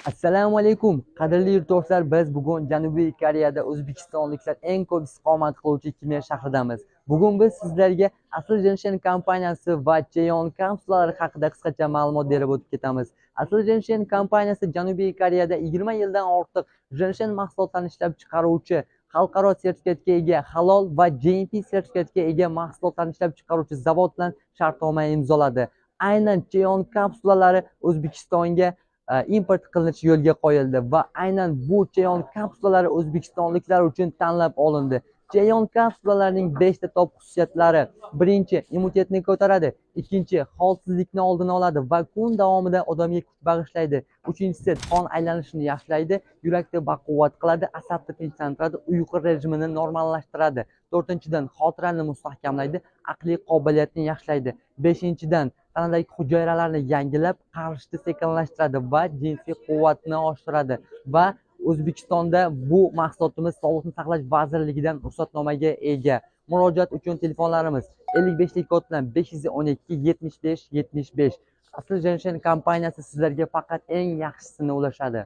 Assalomu alaykum, qadrli yurtdoshlar. Biz bugun Janubiy Koreyada o'zbekistonliklar eng ko'p istiqomat qiluvchi Kimyo shahridamiz. Bugun biz sizlarga Asl Genshin kompaniyasi va Cheon kapsulalari haqida qisqacha ma'lumot berib o'tib ketamiz. Asl Genshin kompaniyasi Janubiy Koreyada 20 yildan ortiq Genshin mahsulotlarini ishlab chiqaruvchi, xalqaro sertifikatga ega, halol va GMP sertifikatga ega mahsulotlarni ishlab chiqaruvchi zavod bilan shartnoma imzoladi. Aynan Cheon kapsulalari O'zbekistonga import qilinishi yo'lga qo'yildi va aynan bu Cheon kapsulalari o'zbekistonliklar uchun tanlab olindi. Cheon kapsulalarining 5 ta top xususiyatlari: birinchi, immunitetni ko'taradi; ikkinchi, holsizlikni oldini oladi va kun davomida odamga kuch bag'ishlaydi; uchinchisi, qon aylanishini yaxshilaydi, yurakni baquvvat qiladi, asabni tinchlantiradi, uyqu rejimini normallashtiradi; to'rtinchidan, xotirani mustahkamlaydi, aqliy qobiliyatni yaxshilaydi; beshinchidan, tanadagi hujayralarni yangilab, qarishni sekinlashtiradi va jinsiy quvvatni oshiradi. Va O'zbekistonda bu mahsulotimiz Sog'liqni saqlash vazirligidan ruxsatnomaga ega. Murojaat uchun telefonlarimiz 55lik kod bilan 512 75 75. Asl Genshin kompaniyasi sizlarga faqat eng yaxshisini ulashadi.